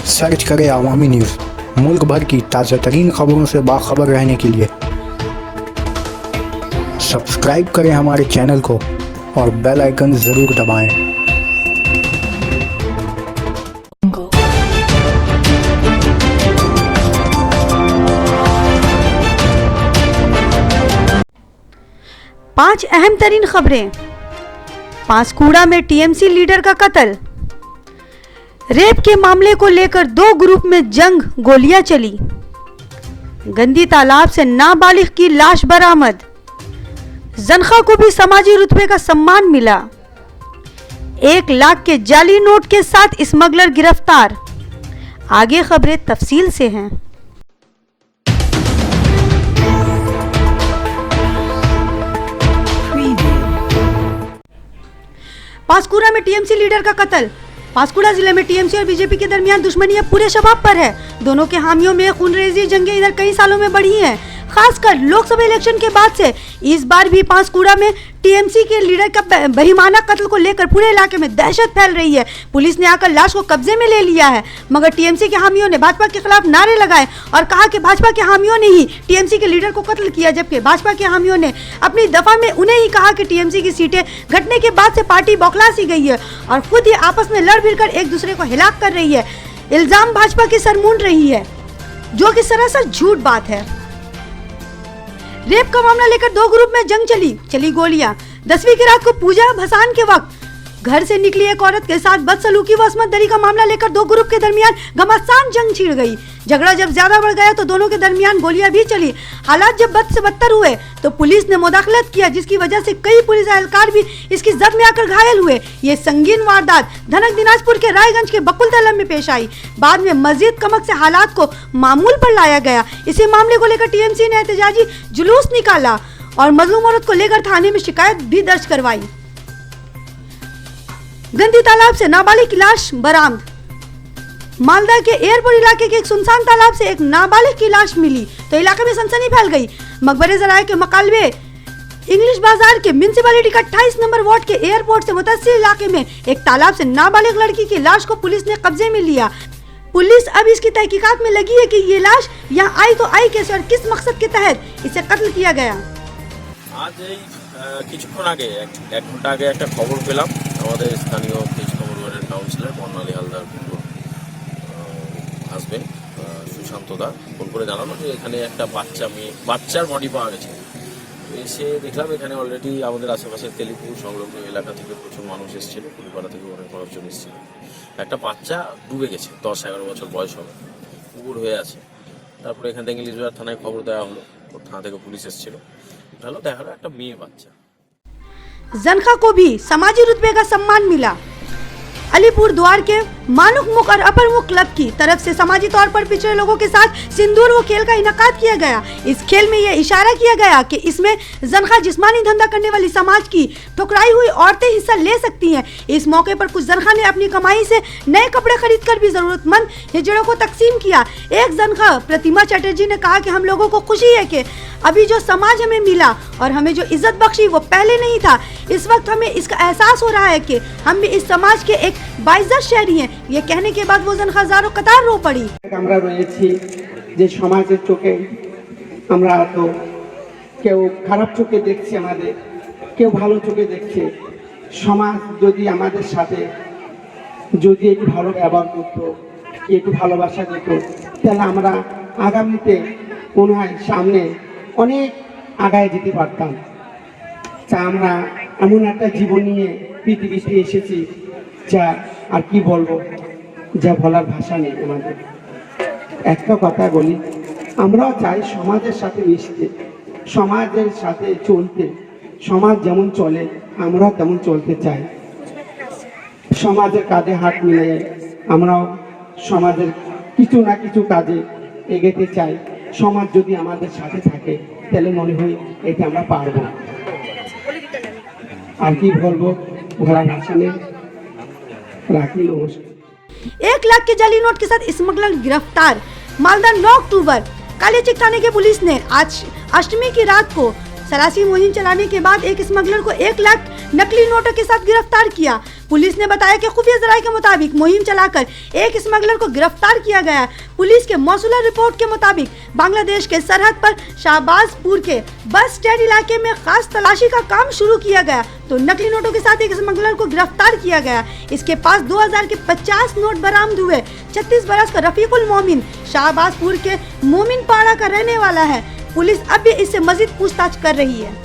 Search करें अवामी news. मुल्क भर की ताज़ा तरीन खबरों से बाखबर रहने के लिए सब्सक्राइब करें हमारे चैनल को और बेल आइकन ज़रूर दबाएं। 5 अहम तरीन खबरें। पांसकुड़ा में टीएमसी लीडर का कत्ल। रेप के मामले को लेकर 2 ग्रुप में जंग, गोलियां चली। गंदी तालाब से नाबालिग की लाश बरामद। जनखा को भी समाजी रुतबे का सम्मान मिला। 1 लाख के जाली नोट के साथ स्मगलर गिरफ्तार। आगे खबरें तफसील से हैं। पांसकुड़ा में टीएमसी लीडर का कत्ल। पांसकुड़ा जिले में टीएमसी और बीजेपी के दरमियान दुश्मनी अब पूरे शबाब पर है। दोनों के हामियों में खूनरेजी जंगें इधर कई सालों में बढ़ी हैं। खासकर लोकसभा इलेक्शन के बाद से इस बार भी पांसकुड़ा में टीएमसी के लीडर का बेईमाना कत्ल को लेकर पूरे इलाके में दहशत फैल रही है। पुलिस ने आकर लाश को कब्जे में ले लिया है, मगर टीएमसी के हामियों ने भाजपा के खिलाफ नारे लगाए और कहा कि भाजपा के हामियों ने ही टीएमसी के लीडर को कत्ल किया, जबकि भाजपा के हामियों ने अपनी दफा में उन्हें ही कहा कि टीएमसी की सीटें घटने के बाद से पार्टी बौखला सी गई है और खुद ही आपस में लड़ भिड़ कर एक दूसरे को हिलाक कर रही है। इल्जाम भाजपा की सर मूंड रही है, जो कि सरासर झूठ बात है। रेप का मामला लेकर 2 ग्रुप में जंग चली गोलियां। 10वीं की रात को पूजा भसान के वक्त घर से निकली एक औरत के साथ बदसलूकी व अस्मत दरी का मामला लेकर 2 ग्रुप के दरमियान घमासान जंग छिड़ गई। झगड़ा जब ज्यादा बढ़ गया तो दोनों के दरमियान गोलियां भी चली। हालात जब बद से बदतर हुए तो पुलिस ने मुदाखलत किया, जिसकी वजह से कई पुलिस एहलकार भी इसकी जद में आकर घायल हुए। ये संगीन वारदात धनक दिनाजपुर के रायगंज के बकुल तलब में पेश आई। बाद में मजीद कमक से हालात को मामूल पर लाया गया। इसी मामले को लेकर टीएमसी ने एहतजाजी जुलूस निकाला और मजलूम औरत को लेकर थाने में शिकायत भी दर्ज करवाई। गंदी तालाब से नाबालिग की लाश बरामद। मालदा के एयरपोर्ट इलाके के एक सुनसान तालाब से एक नाबालिग की लाश मिली तो इलाके में सनसनी फैल गई। मकबरे जराए के मकालबे इंग्लिश बाजार के म्युनिसिपैलिटी का 28 नंबर वार्ड के एयरपोर्ट से मुतस्सिल इलाके में एक तालाब से नाबालिग लड़की की लाश को पुलिस ने कब्जे में लिया। पुलिस अब इसकी तहकीकात में लगी है कि ये लाश यहाँ आई तो आई कैसे और किस मकसद के तहत इसे कत्ल किया गया। आज কিছুক্ষণ আগে 1 ঘন্টা আগে একটা খবর পেলাম আমাদের স্থানীয় তেজখবর ওয়ার্ডের কাউন্সিলর বর্ণালী হালদার হাজবেন্ড সুশান্ত দা ফোন করে জানালো যে এখানে একটা বাচ্চার বডি পাওয়া গেছে। এসে দেখলাম এখানে অলরেডি আমাদের আশেপাশে তেলিপুর সংলগ্ন এলাকা থেকে প্রচুর মানুষ এসেছিল, কুড়িপাড়া থেকে অনেক মানুষজন এসেছিল। একটা বাচ্চা ডুবে গেছে, 10-11 বছর বয়স হবে, পুকুর হয়ে আছে। তারপরে এখান থেকে ইংলিশ বাজার থানায় খবর দেওয়া হলো, থানা থেকে पुलिस এসেছিল। देखा একটা মেয়ে বাচ্চা। जनखा को भी समाजी रुतबे का सम्मान मिला। अलीपुर द्वार के मानुक मुख और अपर मुख क्लब की तरफ से समाजी तौर पर पिछड़े लोगों के साथ सिंदूर व खेल का इनकाद किया गया। इस खेल में यह इशारा किया गया कि इसमें जनखा जिस्मानी धंधा करने वाली समाज की ठुकराई हुई औरतें हिस्सा ले सकती हैं। इस मौके पर कुछ जनखा ने अपनी कमाई से नए कपड़े खरीद कर भी जरूरतमंद हिजड़ों को तकसीम किया। एक जनखा प्रतिमा चटर्जी ने कहा कि हम लोगों को खुशी है कि अभी जो समाज हमें मिला और हमें जो इज्जत बख्शी वो पहले नहीं था। इस वक्त हमें इसका एहसास हो रहा है कि हम भी इस समाज के एक बाइज्जत शहरी हैं। ये कहने के बाद वो जन हजारों कतार रो पड़ी। আমরা রয়েছি যে সমাজের চোখে আমরা তো কেউ খারাপ চোখে দেখছে, আমাদের কেউ ভালো চোখে দেখছে। সমাজ যদি আমাদের সাথে যদি একটু ভালো ব্যবহার করতো, একটু ভালোবাসা দিত, তাহলে আমরা আগামীতে মনে হয় সামনে অনেক আগায় যেতে পারতাম। তা আমরা এমন একটা জীবন নিয়ে পৃথিবীতে এসেছি যা আর কি বলবো, যা বলার ভাষা নেই আমাদের। একটা কথা বলি, আমরাও চাই সমাজের সাথে মিশতে, সমাজের সাথে চলতে। সমাজ যেমন চলে আমরাও তেমন চলতে চাই। সমাজের কাঁধে হাত মিলিয়ে আমরাও সমাজের কিছু না কিছু কাজে এগোতে চাই। সমাজ যদি আমাদের সাথে থাকে তাহলে মনে হয় এটা আমরা পারবো। আর কি বলবো, বলার ভাষা নেই। राखी नमस्कार। 1 लाख के जाली नोट के साथ स्मगलर गिरफ्तार। मालदा 9 अक्टूबर कालीचक थाने के पुलिस ने आज अष्टमी की रात को तलाशी मुहिम चलाने के बाद एक स्मगलर को 1 लाख नकली नोटों के साथ गिरफ्तार किया। पुलिस ने बताया कि खुफिया जराये के मुताबिक मुहिम चलाकर एक स्मगलर को गिरफ्तार किया गया। पुलिस के मौसूला रिपोर्ट के मुताबिक बांग्लादेश के सरहद पर शाहबाजपुर के बस स्टैंड इलाके में खास तलाशी का काम शुरू किया गया तो नकली नोटों के साथ एक स्मगलर को गिरफ्तार किया गया। इसके पास 2000 के 50 नोट बरामद हुए। 36 बरस का रफीकुल मोमिन शाहबाजपुर के मोमिन पाड़ा का रहने वाला है। पुलिस अब भी इससे मजीद पूछताछ कर रही है।